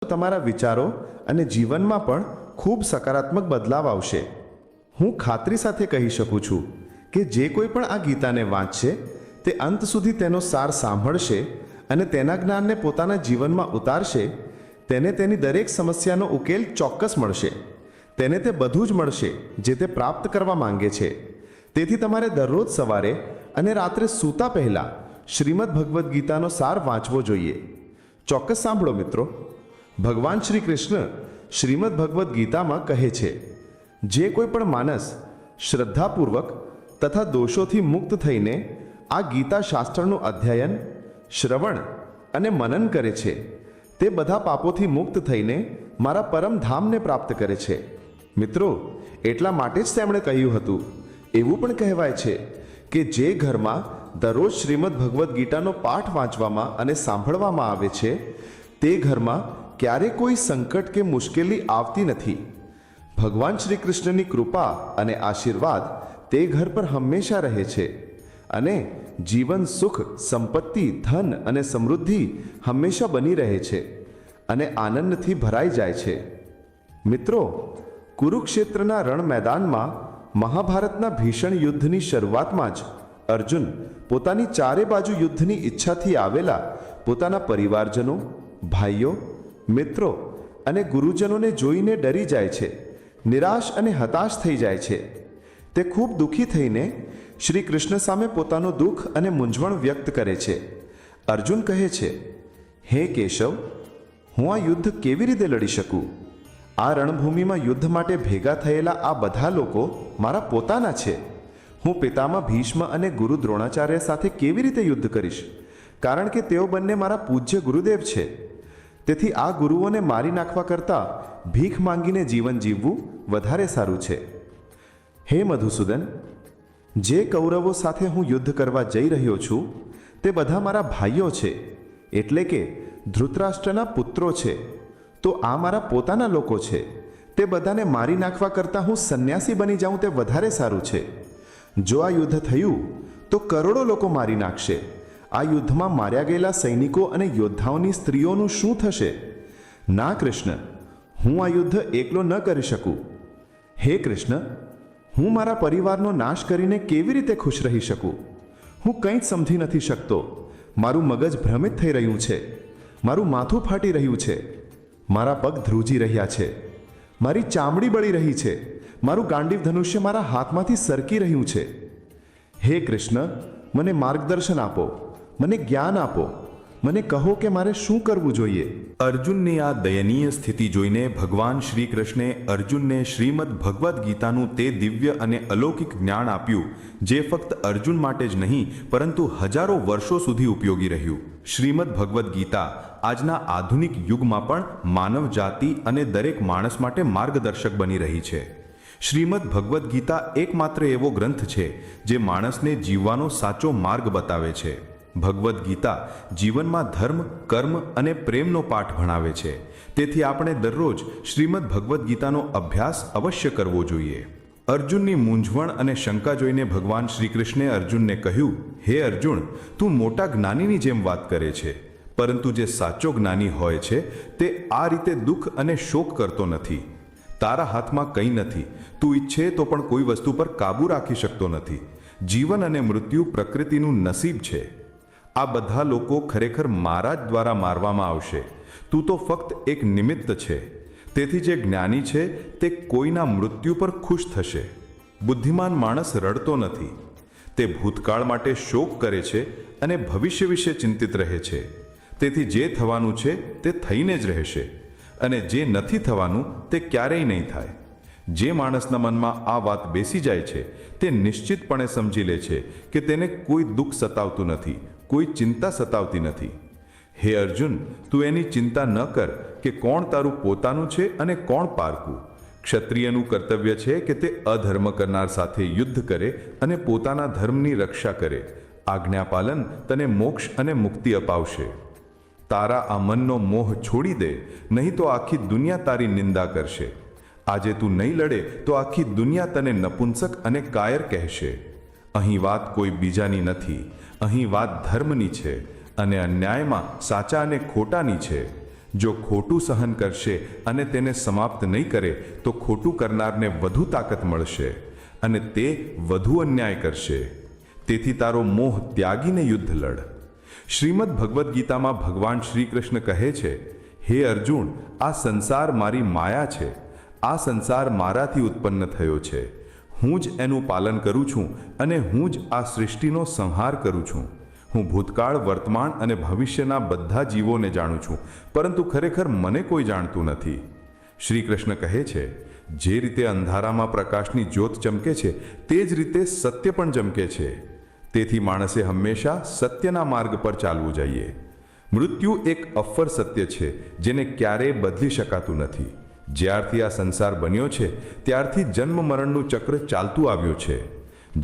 તમારા વિચારો અને જીવનમાં પણ ખૂબ સકારાત્મક બદલાવ આવશે. હું ખાતરી સાથે કહી શકું છું કે જે કોઈ પણ આ ગીતાને વાંચશે તે અંત સુધી તેનો સાર સાંભળશે અને તેના જ્ઞાનને પોતાના જીવનમાં ઉતારશે, તેને તેની દરેક સમસ્યાનો ઉકેલ ચોક્કસ મળશે. તેને તે બધું જ મળશે જે તે પ્રાપ્ત કરવા માંગે છે. તેથી તમારે દરરોજ સવારે અને રાત્રે સૂતા પહેલાં શ્રીમદ ભગવદ્ ગીતાનો સાર વાંચવો જોઈએ. ચોક્કસ સાંભળો મિત્રો. ભગવાન શ્રી કૃષ્ણ શ્રીમદ ભગવદ્ ગીતામાં કહે છે, જે કોઈ પણ માણસ શ્રદ્ધાપૂર્વક તથા દોષોથી મુક્ત થઈને આ ગીતા શાસ્ત્રનું અધ્યયન, શ્રવણ અને મનન કરે છે તે બધા પાપોથી મુક્ત થઈને મારા પરમધામને પ્રાપ્ત કરે છે. મિત્રો, એટલા માટે જ તેમણે કહ્યું હતું. એવું પણ કહેવાય છે કે જે ઘરમાં દરરોજ શ્રીમદ ભગવદ્ ગીતાનો પાઠ વાંચવામાં અને સાંભળવામાં આવે છે તે ઘરમાં ક્યારે કોઈ સંકટ કે મુશ્કેલી આવતી નથી. ભગવાન શ્રી કૃષ્ણની કૃપા અને આશીર્વાદ તે ઘર પર હંમેશા રહે છે અને જીવન સુખ, સંપત્તિ, ધન અને સમૃદ્ધિ હંમેશા બની રહે છે અને આનંદથી ભરાઈ જાય છે. મિત્રો, કુરુક્ષેત્રના રણ મેદાનમાં મહાભારતના ભીષણ યુદ્ધની શરૂઆતમાં જ અર્જુન પોતાની ચારે બાજુ યુદ્ધની ઈચ્છાથી આવેલા પોતાના પરિવારજનો, ભાઈઓ, મિત્રો અને ગુરુજનોને જોઈને ડરી જાય છે, નિરાશ અને હતાશ થઈ જાય છે. તે ખૂબ દુઃખી થઈને શ્રી કૃષ્ણ સામે પોતાનું દુઃખ અને મૂંઝવણ વ્યક્ત કરે છે. અર્જુન કહે છે, હે કેશવ, હું આ યુદ્ધ કેવી રીતે લડી શકું? આ રણભૂમિમાં યુદ્ધ માટે ભેગા થયેલા આ બધા લોકો મારા પોતાના છે. હું પિતામહ ભીષ્મ અને ગુરુ દ્રોણાચાર્ય સાથે કેવી રીતે યુદ્ધ કરીશ? કારણ કે તેઓ બંને મારા પૂજ્ય ગુરુદેવ છે. તેથી આ ગુરુઓને મારી નાખવા કરતાં ભીખ માંગીને જીવન જીવવું વધારે સારું છે. હે મધુસૂદન, જે કૌરવો સાથે હું યુદ્ધ કરવા જઈ રહ્યો છું તે બધા મારા ભાઈઓ છે, એટલે કે ધૃતરાષ્ટ્રના પુત્રો છે. તો આ મારા પોતાના લોકો છે. તે બધાને મારી નાખવા કરતાં હું સંન્યાસી બની જાઉં તે વધારે સારું છે. જો આ યુદ્ધ થયું તો કરોડો લોકો મારી નાખશે. આ યુદ્ધમાં માર્યા ગયેલા સૈનિકો અને યોદ્ધાઓની સ્ત્રીઓનું શું થશે? ના કૃષ્ણ, હું આ યુદ્ધ એકલો ન કરી શકું. હે કૃષ્ણ, હું મારા પરિવારનો નાશ કરીને કેવી રીતે ખુશ રહી શકું? હું કંઈ જ સમજી નથી શકતો. મારું મગજ ભ્રમિત થઈ રહ્યું છે. મારું માથું ફાટી રહ્યું છે. મારા પગ ધ્રુજી રહ્યા છે. મારી ચામડી બળી રહી છે. મારું ગાંડીવ ધનુષ્ય મારા હાથમાંથી સરકી રહ્યું છે. હે કૃષ્ણ, મને માર્ગદર્શન આપો, મને જ્ઞાન આપો. મને કહો કે મારે શું કરવું જોઈએ? અર્જુનની આ દયનીય સ્થિતિ જોઈને ભગવાન શ્રી કૃષ્ણે અર્જુનને શ્રીમદ ભગવદ્ ગીતાનું તે દિવ્ય અને અલૌકિક જ્ઞાન આપ્યું જે ફક્ત અર્જુન માટે જ નહીં પરંતુ હજારો વર્ષો સુધી ઉપયોગી રહ્યું. શ્રીમદ ભગવદ્ ગીતા આજના આધુનિક યુગમાં પણ માનવ જાતિ અને દરેક માણસ માટે માર્ગદર્શક બની રહી છે. શ્રીમદ ભગવદ્ ગીતા એકમાત્ર એવો ગ્રંથ છે જે માણસને જીવવાનો સાચો માર્ગ બતાવે છે. ભગવદ્ ગીતા જીવનમાં ધર્મ, કર્મ અને પ્રેમનો પાઠ ભણાવે છે. તેથી આપણે દરરોજ શ્રીમદ ભગવદ્ ગીતાનો અભ્યાસ અવશ્ય કરવો જોઈએ. અર્જુનની મૂંઝવણ અને શંકા જોઈને ભગવાન શ્રી કૃષ્ણે અર્જુનને કહ્યું, હે અર્જુન, તું મોટા જ્ઞાનીની જેમ વાત કરે છે, પરંતુ જે સાચો જ્ઞાની હોય છે તે આ રીતે દુઃખ અને શોક કરતો નથી. તારા હાથમાં કંઈ નથી. તું ઈચ્છે તો પણ કોઈ વસ્તુ પર કાબૂ રાખી શકતો નથી. જીવન અને મૃત્યુ પ્રકૃતિનું નસીબ છે. આ બધા લોકો ખરેખર મારા જ દ્વારા મારવામાં આવશે. તું તો ફક્ત એક નિમિત્ત છે. તેથી જે જ્ઞાની છે તે કોઈના મૃત્યુ પર ખુશ થશે. બુદ્ધિમાન માણસ રડતો નથી. તે ભૂતકાળ માટે શોક કરે છે અને ભવિષ્ય વિશે ચિંતિત રહે છે. તેથી જે થવાનું છે તે થઈને જ રહેશે અને જે નથી થવાનું તે ક્યારેય નહીં થાય. જે માણસના મનમાં આ વાત બેસી જાય છે તે નિશ્ચિતપણે સમજી લે છે કે તેને કોઈ દુઃખ સતાવતું નથી, કોઈ ચિંતા સતાવતી નથી. હે અર્જુન, તું એની ચિંતા ન કર કે કોણ તારું પોતાનું છે અને કોણ પારકું. ક્ષત્રિયનું કર્તવ્ય છે કે તે અધર્મ કરનાર સાથે યુદ્ધ કરે અને પોતાના ધર્મની રક્ષા કરે. આજ્ઞાપાલન તને મોક્ષ અને મુક્તિ અપાવશે. તારા આ મનનો મોહ છોડી દે, નહીં તો આખી દુનિયા તારી નિંદા કરશે. આજે તું નહીં લડે તો આખી દુનિયા તને નપુંસક અને કાયર કહેશે. અહીં વાત કોઈ બીજાની નથી. અહીં વાત ધર્મની છે અને અન્યાયમાં સાચા અને ખોટાની છે. જો ખોટું સહન કરશે અને તેને સમાપ્ત નહીં કરે તો ખોટું કરનારને વધુ તાકાત મળશે અને તે વધુ અન્યાય કરશે. તેથી તારો મોહ ત્યાગીને યુદ્ધ લડ. શ્રીમદ ભગવદ્ ગીતામાં ભગવાન શ્રી કૃષ્ણ કહે છે, હે અર્જુન, આ સંસાર મારી માયા છે. આ સંસાર મારાથી ઉત્પન્ન થયો છે. હું જ એનું પાલન કરું છું અને હું જ આ સૃષ્ટિનો સંહાર કરું છું. હું ભૂતકાળ, વર્તમાન અને ભવિષ્યના બધા જીવોને જાણું છું, પરંતુ ખરેખર મને કોઈ જાણતું નથી. શ્રી કૃષ્ણ કહે છે, જે રીતે અંધારામાં પ્રકાશની જ્યોત ચમકે છે તે જ રીતે સત્ય પણ ચમકે છે. તેથી માણસે હંમેશા સત્યના માર્ગ પર ચાલવું જોઈએ. મૃત્યુ એક અફર સત્ય છે જેને ક્યારેય બદલી શકાતું નથી. જ્યારથી આ સંસાર બન્યો છે ત્યારથી જન્મ મરણનું ચક્ર ચાલતું આવ્યું છે.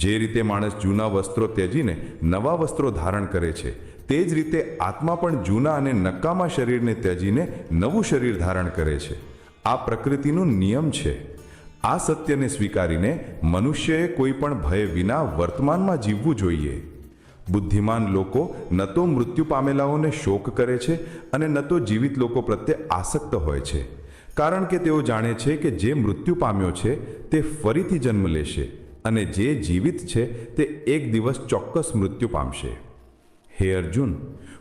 જે રીતે માણસ જૂના વસ્ત્રો ત્યજીને નવા વસ્ત્રો ધારણ કરે છે, તે જ રીતે આત્મા પણ જૂના અને નકામા શરીરને ત્યજીને નવું શરીર ધારણ કરે છે. આ પ્રકૃતિનો નિયમ છે. આ સત્યને સ્વીકારીને મનુષ્યએ કોઈ પણ ભય વિના વર્તમાનમાં જીવવું જોઈએ. બુદ્ધિમાન લોકો ન તો મૃત્યુ પામેલાઓને શોક કરે છે અને ન તો જીવિત લોકો પ્રત્યે આસક્ત હોય છે, કારણ કે તેઓ જાણે છે કે જે મૃત્યુ પામ્યો છે તે ફરીથી જન્મ લેશે અને જે જીવિત છે તે એક દિવસ ચોક્કસ મૃત્યુ પામશે. હે અર્જુન,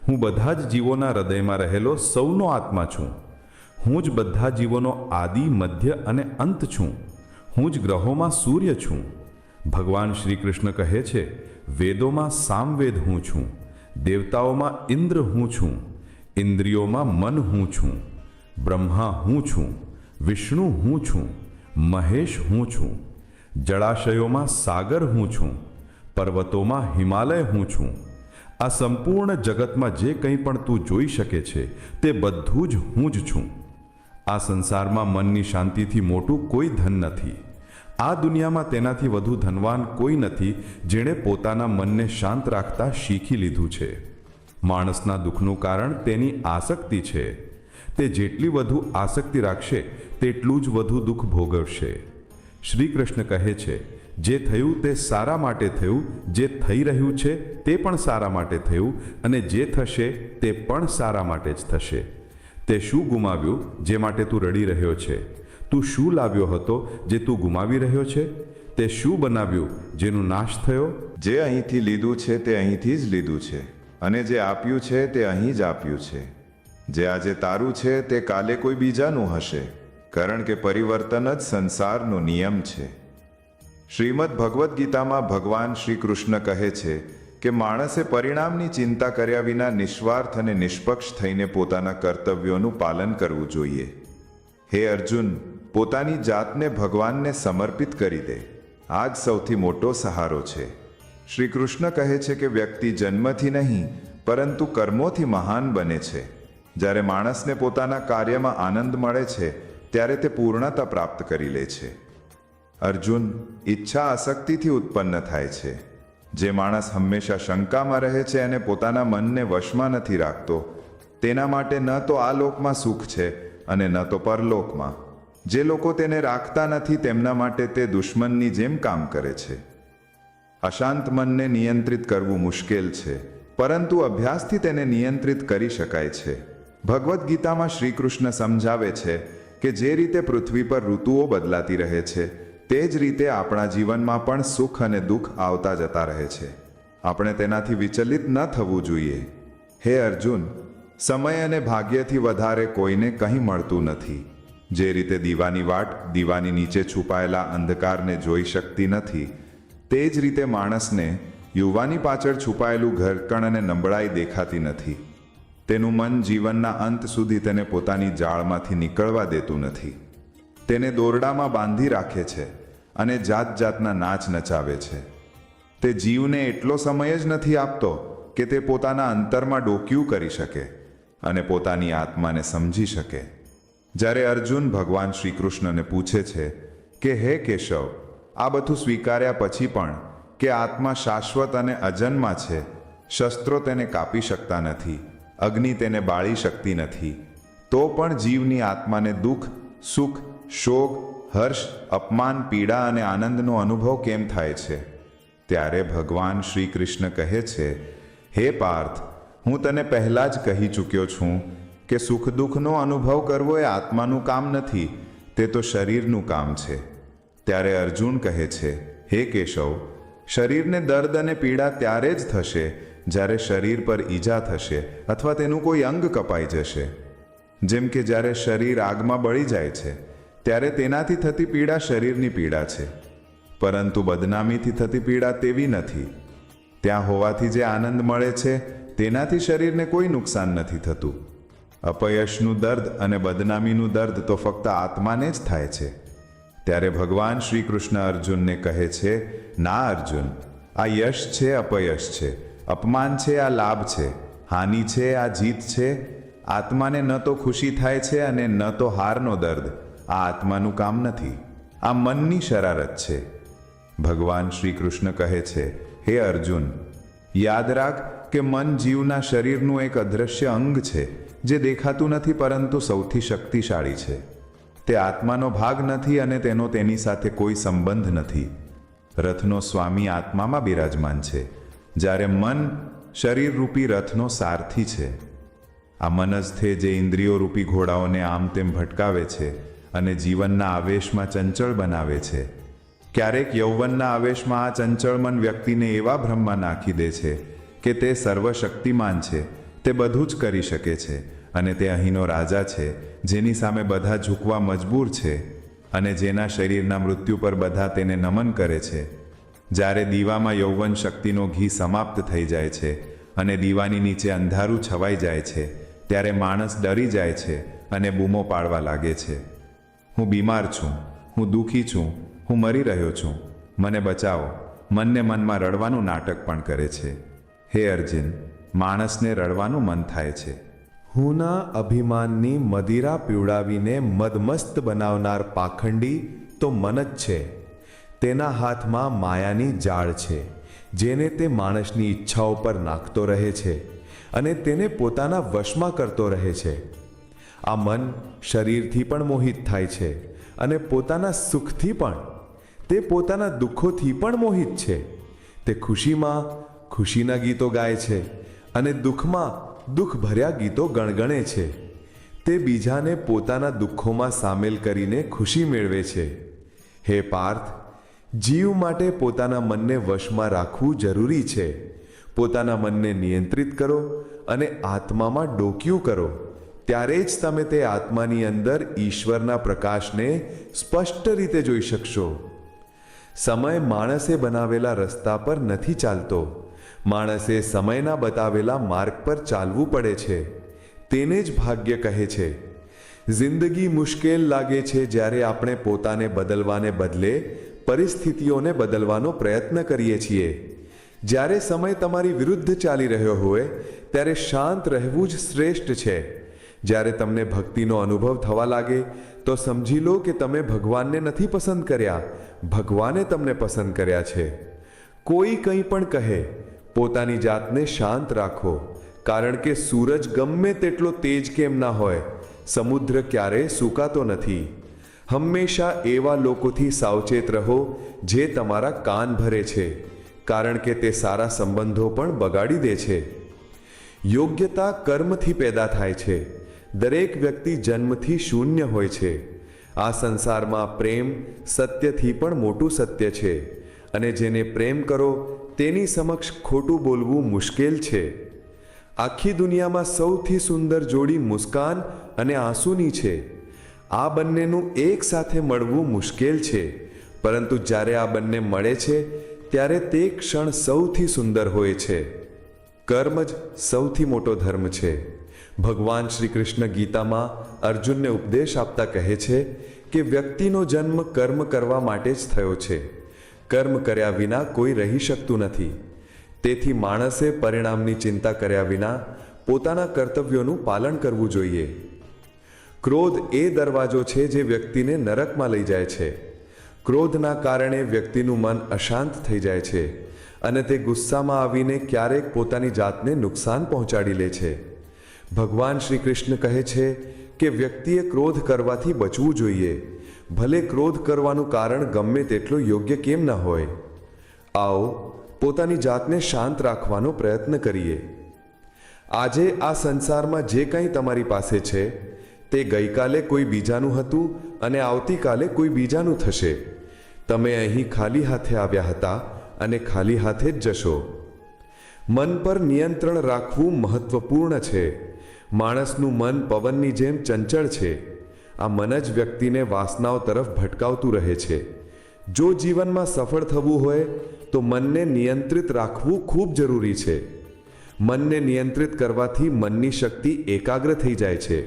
હું બધા જ જીવોના હૃદયમાં રહેલો સૌનો આત્મા છું. હું જ બધા જીવોનો આદિ, મધ્ય અને અંત છું. હું જ ગ્રહોમાં સૂર્ય છું. ભગવાન શ્રી કૃષ્ણ કહે છે, વેદોમાં સામવેદ હું છું, દેવતાઓમાં ઇન્દ્ર હું છું, ઇન્દ્રિયોમાં મન હું છું, બ્રહ્મા હું છું, વિષ્ણુ હું છું, મહેશ હું છું, જળાશયોમાં સાગર હું છું, પર્વતોમાં હિમાલય હું છું. આ સંપૂર્ણ જગતમાં જે કંઈ પણ તું જોઈ શકે છે તે બધું જ હું જ છું. આ સંસારમાં મનની શાંતિથી મોટું કોઈ ધન નથી. આ દુનિયામાં તેનાથી વધુ ધનવાન કોઈ નથી જેણે પોતાના મનને શાંત રાખતા શીખી લીધું છે. માણસના દુઃખનું કારણ તેની આસક્તિ છે. તે જેટલી વધુ આસક્તિ રાખશે તેટલું જ વધુ દુઃખ ભોગવશે. શ્રી કૃષ્ણ કહે છે, જે થયું તે સારા માટે થયું, જે થઈ રહ્યું છે તે પણ સારા માટે થયું અને જે થશે તે પણ સારા માટે જ થશે. તે શું ગુમાવ્યું જે માટે તું રડી રહ્યો છે? તું શું લાવ્યો હતો જે તું ગુમાવી રહ્યો છે? તે શું બનાવ્યું જેનો નાશ થયો? જે અહીંથી લીધું છે તે અહીંથી જ લીધું છે અને જે આપ્યું છે તે અહીં જ આપ્યું છે. જે આજે તારું છે તે કાલે કોઈ બીજાનું હશે, કારણ કે પરિવર્તન જ સંસારનો નિયમ છે. શ્રીમદ ભગવદ્ ગીતામાં ભગવાન શ્રી કૃષ્ણ કહે છે કે માણસે પરિણામની ચિંતા કર્યા વિના નિસ્વાર્થ અને નિષ્પક્ષ થઈને પોતાના કર્તવ્યોનું પાલન કરવું જોઈએ. હે અર્જુન, પોતાની જાતને ભગવાનને સમર્પિત કરી દે. આ જ સૌથી મોટો સહારો છે. શ્રી કૃષ્ણ કહે છે કે વ્યક્તિ જન્મથી નહીં પરંતુ કર્મોથી મહાન બને છે. જ્યારે માણસને પોતાના કાર્યમાં આનંદ મળે છે ત્યારે તે પૂર્ણતા પ્રાપ્ત કરી લે છે. અર્જુન, ઈચ્છા આસક્તિથી ઉત્પન્ન થાય છે. જે માણસ હંમેશા શંકામાં રહે છે અને પોતાના મનને વશમાં નથી રાખતો, તેના માટે ન તો આ લોકમાં સુખ છે અને ન તો પરલોકમાં. જે લોકો તેને રાખતા નથી તેમના માટે તે દુશ્મનની જેમ કામ કરે છે. અશાંત મનને નિયંત્રિત કરવું મુશ્કેલ છે, પરંતુ અભ્યાસથી તેને નિયંત્રિત કરી શકાય છે. ભગવદ્ ગીતામાં શ્રી કૃષ્ણ સમજાવે છે કે જે રીતે પૃથ્વી પર ઋતુઓ બદલાતી રહે છે તે જ રીતે આપણા જીવનમાં પણ સુખ અને દુઃખ આવતા જતા રહે છે. આપણે તેનાથી વિચલિત ન થવું જોઈએ. હે અર્જુન, સમય અને ભાગ્યથી વધારે કોઈને કંઈ મળતું નથી. જે રીતે દીવાની વાટ દીવાની નીચે છુપાયેલા અંધકારને જોઈ શકતી નથી, તે જ રીતે માણસને યુવાની પાછળ છુપાયેલું ઘરકણ અને નબળાઈ દેખાતી નથી. તેનું મન જીવનના અંત સુધી તેને પોતાની જાળમાંથી નીકળવા દેતું નથી. તેને દોરડામાં બાંધી રાખે છે અને જાત જાતના નાચ નચાવે છે. તે જીવને એટલો સમય જ નથી આપતો કે તે પોતાના અંતરમાં ડોકિયું કરી શકે અને પોતાની આત્માને સમજી શકે. જ્યારે અર્જુન ભગવાન શ્રી કૃષ્ણને પૂછે છે કે હે કેશવ, આ બધું સ્વીકાર્યા પછી પણ કે આત્મા શાશ્વત અને અજન્મા છે, શસ્ત્રો તેને કાપી શકતા નથી, અગ્નિ તેને બાળી શકતી નથી, તો પણ જીવની આત્માને દુઃખ, સુખ, શોક, હર્ષ, અપમાન, પીડા અને આનંદનો અનુભવ કેમ થાય છે? ત્યારે ભગવાન શ્રી કૃષ્ણ કહે છે, હે પાર્થ, હું તને પહેલાં જ કહી ચૂક્યો છું કે સુખ દુઃખનો અનુભવ કરવો એ આત્માનું કામ નથી, તે તો શરીરનું કામ છે. ત્યારે અર્જુન કહે છે, હે કેશવ, શરીરને દર્દ અને પીડા ત્યારે જ થશે જ્યારે શરીર પર ઈજા થશે અથવા તેનું કોઈ અંગ કપાઈ જશે. જેમ કે જ્યારે શરીર આગમાં બળી જાય છે ત્યારે તેનાથી થતી પીડા શરીરની પીડા છે, પરંતુ બદનામીથી થતી પીડા તેવી નથી. ત્યાં હોવાથી જે આનંદ મળે છે તેનાથી શરીરને કોઈ નુકસાન નથી થતું. અપયશનું દર્દ અને બદનામીનું દર્દ તો ફક્ત આત્માને જ થાય છે. ત્યારે ભગવાન શ્રી કૃષ્ણ અર્જુનને કહે છે, ના અર્જુન, આ યશ છે, અપયશ છે, અપમાન છે, આ લાભ છે, હાનિ છે, આ જીત છે. આત્માને ન તો ખુશી થાય છે અને ન તો હારનો દર્દ. આ આત્માનું કામ નથી, આ મનની શરારત છે. ભગવાન શ્રી કૃષ્ણ કહે છે, હે અર્જુન, યાદ રાખ કે મન જીવના શરીરનું એક અદૃશ્ય અંગ છે જે દેખાતું નથી પરંતુ સૌથી શક્તિશાળી છે. તે આત્માનો ભાગ નથી અને તેનો તેની સાથે કોઈ સંબંધ નથી. રથનો સ્વામી આત્મામાં બિરાજમાન છે, જ્યારે મન શરીરરૂપી રથનો સારથી છે. આ મન જ છે જે ઇન્દ્રિયો રૂપી ઘોડાઓને આમ તેમ ભટકાવે છે અને જીવનના આવેશમાં ચંચળ બનાવે છે. ક્યારેક યૌવનના આવેશમાં આ ચંચળ મન વ્યક્તિને એવા ભ્રમમાં નાખી દે છે કે તે સર્વશક્તિમાન છે, તે બધું જ કરી શકે છે અને તે અહીંનો રાજા છે જેની સામે બધા ઝૂકવા મજબૂર છે અને જેના શરીરના મૃત્યુ પર બધા તેને નમન કરે છે. જ્યારે દીવામાં યૌવન શક્તિનો ઘી સમાપ્ત થઈ જાય છે અને દીવાની નીચે અંધારું છવાઈ જાય છે ત્યારે માણસ ડરી જાય છે અને બૂમો પાડવા લાગે છે, હું બીમાર છું, હું દુઃખી છું, હું મરી રહ્યો છું, મને બચાવો. મનને મનમાં રડવાનું નાટક પણ કરે છે. હે અર્જુન, માણસને રડવાનું મન થાય છે. હુંના અભિમાનની મદિરા પીવડાવીને મદમસ્ત બનાવનાર પાખંડી તો મન જ છે. તેના હાથમાં માયાની જાળ છે જેને તે માણસની ઈચ્છાઓ પર નાખતો રહે છે અને તેને પોતાના વશમાં કરતો રહે છે. આ મન શરીરથી પણ મોહિત થાય છે અને પોતાના સુખથી પણ. તે પોતાના દુઃખોથી પણ મોહિત છે. તે ખુશીમાં ખુશીના ગીતો ગાય છે અને દુઃખમાં દુઃખ ભર્યા ગીતો ગણગણે છે. તે બીજાને પોતાના દુઃખોમાં સામેલ કરીને ખુશી મેળવે છે. હે પાર્થ, જીવ માટે પોતાના મનને વશમાં રાખવું જરૂરી છે. પોતાના મનને નિયંત્રિત કરો અને આત્મામાં ડોકિયું કરો, ત્યારે જ તમે તે આત્માની અંદર ઈશ્વરના પ્રકાશને સ્પષ્ટ રીતે જોઈ શકશો. સમય માણસે બનાવેલા રસ્તા પર નથી ચાલતો, માણસે સમયના બતાવેલા માર્ગ પર ચાલવું પડે છે. તેને જ ભાગ્ય કહે છે. જિંદગી મુશ્કેલ લાગે છે જ્યારે આપણે પોતાને બદલવાને બદલે પરિસ્થિતિઓને બદલવાનો પ્રયત્ન કરીએ છીએ. જ્યારે સમય તમારી વિરુદ્ધ ચાલી રહ્યો હોય ત્યારે શાંત રહેવું જ શ્રેષ્ઠ છે. જ્યારે તમને ભક્તિનો અનુભવ થવા લાગે તો સમજી લો કે તમે ભગવાનને નથી પસંદ કર્યા, ભગવાને તમને પસંદ કર્યા છે. કોઈ કંઈ પણ કહે, પોતાની જાતને શાંત રાખો, કારણ કે સૂરજ ગમે તેટલો તેજ કેમ ના હોય, સમુદ્ર ક્યારેય સૂકાતો નથી. હંમેશા એવા લોકોથી સાવચેત રહો જે તમારા કાન ભરે છે, કારણ કે તે સારા સંબંધો પણ બગાડી દે છે. યોગ્યતા કર્મથી પેદા થાય છે. દરેક વ્યક્તિ જન્મથી શૂન્ય હોય છે. આ સંસારમાં પ્રેમ સત્યથી પણ મોટું સત્ય છે અને જેને પ્રેમ કરો તેની સમક્ષ ખોટું બોલવું મુશ્કેલ છે. આખી દુનિયામાં સૌથી સુંદર જોડી મુસ્કાન અને આંસુની છે. આ બંનેનું એક સાથે મળવું મુશ્કેલ છે, પરંતુ જ્યારે આ બંને મળે છે ત્યારે તે ક્ષણ સૌથી સુંદર હોય છે. કર્મ જ સૌથી મોટો ધર્મ છે. ભગવાન શ્રી કૃષ્ણ ગીતામાં અર્જુનને ઉપદેશ આપતા કહે છે કે વ્યક્તિનો જન્મ કર્મ કરવા માટે જ થયો છે. કર્મ કર્યા વિના કોઈ રહી શકતું નથી. તેથી માણસે પરિણામની ચિંતા કર્યા વિના પોતાના કર્તવ્યોનું પાલન કરવું જોઈએ. ક્રોધ એ દરવાજો છે જે વ્યક્તિને નરકમાં લઈ જાય છે. ક્રોધના કારણે વ્યક્તિનું મન અશાંત થઈ જાય છે અને તે ગુસ્સામાં આવીને ક્યારેક પોતાની જાતને નુકસાન પહોંચાડી લે છે. ભગવાન શ્રી કૃષ્ણ કહે છે કે વ્યક્તિએ ક્રોધ કરવાથી બચવું જોઈએ, ભલે ક્રોધ કરવાનું કારણ ગમે તેટલું યોગ્ય કેમ ન હોય. આવો પોતાની જાતને શાંત રાખવાનો પ્રયત્ન કરીએ. આજે આ સંસારમાં જે કંઈ તમારી પાસે છે તે ગઈકાલે કોઈ બીજાનું હતું અને આવતીકાલે કોઈ બીજાનું થશે. તમે અહીં ખાલી હાથે આવ્યા હતા અને ખાલી હાથે જ જશો. મન પર નિયંત્રણ રાખવું મહત્વપૂર્ણ છે. માણસનું મન પવનની જેમ ચંચળ છે. આ મન જ વ્યક્તિને વાસનાઓ તરફ ભટકાવતું રહે છે. જો જીવનમાં સફળ થવું હોય તો મનને નિયંત્રિત રાખવું ખૂબ જરૂરી છે. મનને નિયંત્રિત કરવાથી મનની શક્તિ એકાગ્ર થઈ જાય છે,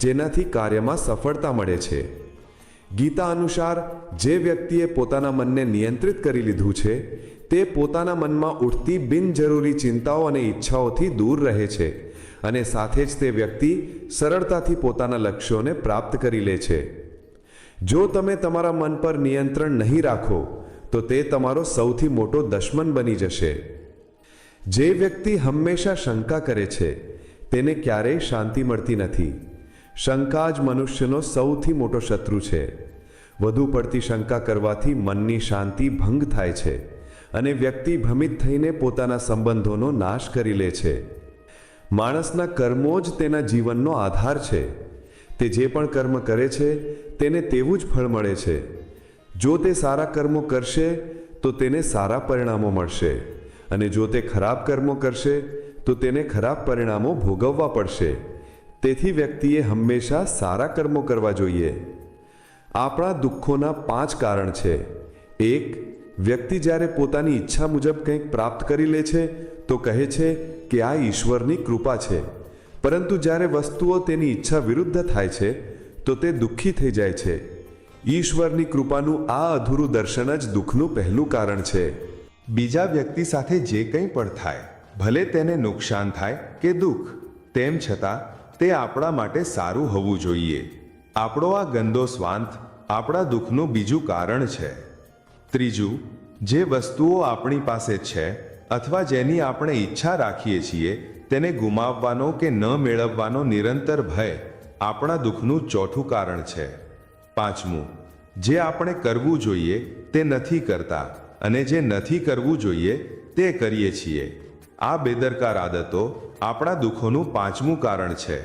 જેનાથી કાર્યમાં સફળતા મળે છે. ગીતા અનુસાર જે વ્યક્તિએ પોતાના મનને નિયંત્રિત કરી લીધું છે તે પોતાના મનમાં ઉઠતી બિનજરૂરી ચિંતાઓ અને ઈચ્છાઓથી દૂર રહે છે અને સાથે જ તે વ્યક્તિ સરળતાથી પોતાના લક્ષ્યોને પ્રાપ્ત કરી લે છે. જો તમે તમારા મન પર નિયંત્રણ નહીં રાખો તો તે તમારો સૌથી મોટો દુશ્મન બની જશે. જે વ્યક્તિ હંમેશા શંકા કરે છે તેને ક્યારેય શાંતિ મળતી નથી. શંકા જ મનુષ્યનો સૌથી મોટો શત્રુ છે. વધુ પડતી શંકા કરવાથી મનની શાંતિ ભંગ થાય છે અને વ્યક્તિ ભ્રમિત થઈને પોતાના સંબંધોનો નાશ કરી લે છે. માણસના કર્મો જ તેના જીવનનો આધાર છે. તે જે પણ કર્મ કરે છે તેને તેવું જ ફળ મળે છે. જો તે સારા કર્મો કરશે તો તેને સારા પરિણામો મળશે અને જો તે ખરાબ કર્મો કરશે તો તેને ખરાબ પરિણામો ભોગવવા પડશે. તેથી વ્યક્તિએ હંમેશા સારા કર્મો કરવા જોઈએ. આપણા દુઃખોના 5 કારણ છે. 1. વ્યક્તિ જ્યારે પોતાની ઈચ્છા મુજબ કંઈક પ્રાપ્ત કરી લે છે તો કહે છે કે આ ઈશ્વરની કૃપા છે, પરંતુ જ્યારે વસ્તુઓ તેની ઈચ્છા વિરુદ્ધ થાય છે તો તે દુઃખી થઈ જાય છે. ઈશ્વરની કૃપાનું આ અધૂરું દર્શન જ દુઃખનું પહેલું કારણ છે. બીજા વ્યક્તિ સાથે જે કંઈ પણ થાય, ભલે તેને નુકસાન થાય કે દુઃખ, તેમ છતાં તે આપણા માટે સારું હોવું જોઈએ. આપણો આ ગંદો સ્વાર્થ આપણા દુઃખનું બીજું કારણ છે. 3. જે વસ્તુઓ આપણી પાસે છે અથવા જેની આપણે ઈચ્છા રાખીએ છીએ તેને ગુમાવવાનો કે ન મેળવવાનો નિરંતર ભય આપણા દુઃખનું ચોથું કારણ છે. 5. જે આપણે કરવું જોઈએ તે નથી કરતા અને જે નથી કરવું જોઈએ તે કરીએ છીએ. આ બેદરકાર આદતો આપણા દુઃખોનું 5મું કારણ છે.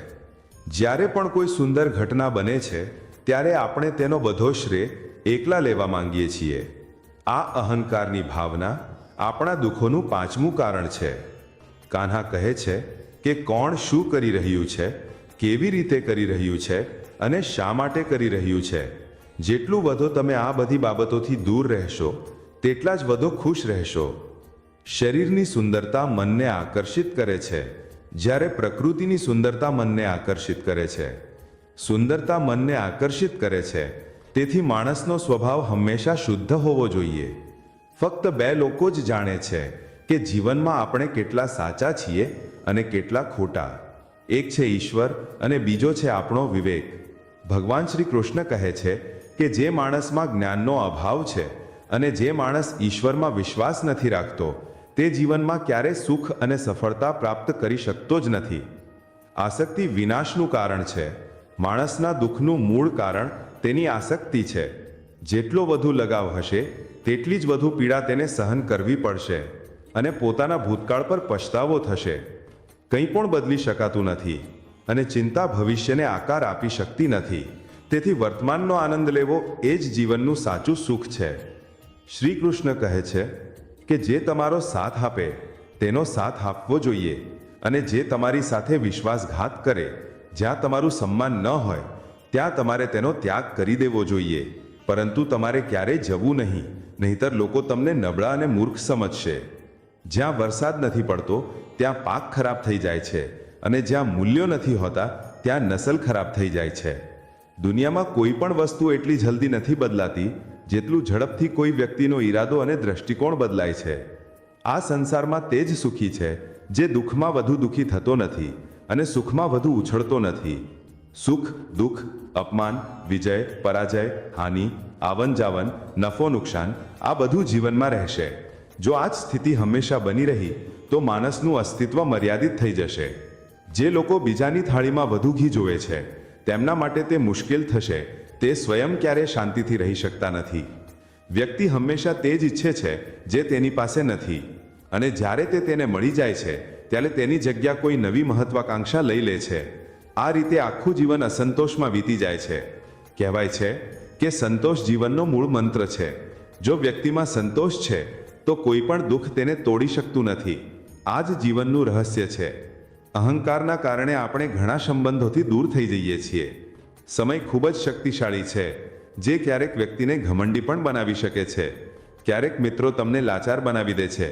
જ્યારે પણ કોઈ સુંદર ઘટના બને છે ત્યારે આપણે તેનો બધો શ્રેય એકલા લેવા માંગીએ છીએ. આ અહંકારની ભાવના આપણા દુઃખોનું 5મું કારણ છે. કાન્હા કહે છે કે કોણ શું કરી રહ્યું છે, કેવી રીતે કરી રહ્યું છે અને શા માટે કરી રહ્યું છે. જેટલું વધુ તમે આ બધી બાબતોથી દૂર રહેશો તેટલા જ વધુ ખુશ રહેશો. શરીરની સુંદરતા મનને આકર્ષિત કરે છે, જ્યારે પ્રકૃતિની સુંદરતા મનને આકર્ષિત કરે છે. સુંદરતા મનને આકર્ષિત કરે છે, તેથી માણસનો સ્વભાવ હંમેશા શુદ્ધ હોવો જોઈએ. ફક્ત 2 લોકો જ જાણે છે કે જીવનમાં આપણે કેટલા સાચા છીએ અને કેટલા ખોટા. એક છે ઈશ્વર અને બીજો છે આપણો વિવેક. ભગવાન શ્રી કૃષ્ણ કહે છે કે જે માણસમાં જ્ઞાનનો અભાવ છે અને જે માણસ ઈશ્વરમાં વિશ્વાસ નથી રાખતો તે જીવનમાં ક્યારે સુખ અને સફળતા પ્રાપ્ત કરી શકતો જ નથી. આસક્તિ વિનાશનું કારણ છે. માણસના દુઃખનું મૂળ કારણ તેની આસક્તિ છે. જેટલો વધુ લગાવ હશે તેટલી જ વધુ પીડા તેને સહન કરવી પડશે અને પોતાના ભૂતકાળ પર પછતાવો થશે. કંઈ પણ બદલી શકાતું નથી અને ચિંતા ભવિષ્યને આકાર આપી શકતી નથી. તેથી વર્તમાનનો આનંદ લેવો એ જ જીવનનું સાચું સુખ છે. શ્રી કૃષ્ણ કહે છે કે જે તમારો સાથ આપે તેનો સાથ આપવો જોઈએ અને જે તમારી સાથે વિશ્વાસઘાત કરે, જ્યાં તમારું સન્માન ન હોય ત્યાં તમારે તેનો ત્યાગ કરી દેવો જોઈએ. પરંતુ તમારે ક્યારેય જવું નહીં, નહીંતર લોકો તમને નબળા અને મૂર્ખ સમજશે. જ્યાં વરસાદ નથી પડતો ત્યાં પાક ખરાબ થઈ જાય છે અને જ્યાં મૂલ્યો નથી હોતા ત્યાં નસલ ખરાબ થઈ જાય છે. દુનિયામાં કોઈ પણ વસ્તુ એટલી જલ્દી નથી બદલાતી જેટલું ઝડપથી કોઈ વ્યક્તિનો ઈરાદો અને દ્રષ્ટિકોણ બદલાય છે. આ સંસારમાં તે જ સુખી છે જે દુઃખમાં વધુ દુઃખી થતો નથી અને સુખમાં વધુ ઉછળતો નથી. સુખ, દુઃખ, અપમાન, વિજય, પરાજય, હાનિ, આવન જાવન, નફો નુકસાન આ બધું જીવનમાં રહેશે. જો આ જ સ્થિતિ હંમેશા બની રહી તો માણસનું અસ્તિત્વ મર્યાદિત થઈ જશે. જે લોકો બીજાની થાળીમાં વધુ ઘી જોવે છે તેમના માટે તે મુશ્કેલ થશે. તે સ્વયં ક્યારે શાંતિથી રહી શકતા નથી. વ્યક્તિ હંમેશા તે જ ઈચ્છે છે જે તેની પાસે નથી અને જ્યારે તે તેને મળી જાય છે ત્યારે તેની જગ્યા કોઈ નવી મહત્વાકાંક્ષા લઈ લે છે. આ રીતે આખું જીવન અસંતોષમાં વીતી જાય છે. કહેવાય છે કે સંતોષ જીવનનો મૂળ મંત્ર છે. જો વ્યક્તિમાં સંતોષ છે તો કોઈ પણ દુઃખ તેને તોડી શકતું નથી. આ જ જીવનનું રહસ્ય છે. અહંકારના કારણે આપણે ઘણા સંબંધોથી દૂર થઈ જઈએ છીએ. સમય ખૂબ જ શક્તિશાળી છે, જે ક્યારેક વ્યક્તિને ઘમંડી પણ બનાવી શકે છે. ક્યારેક મિત્રો તમને લાચાર બનાવી દે છે,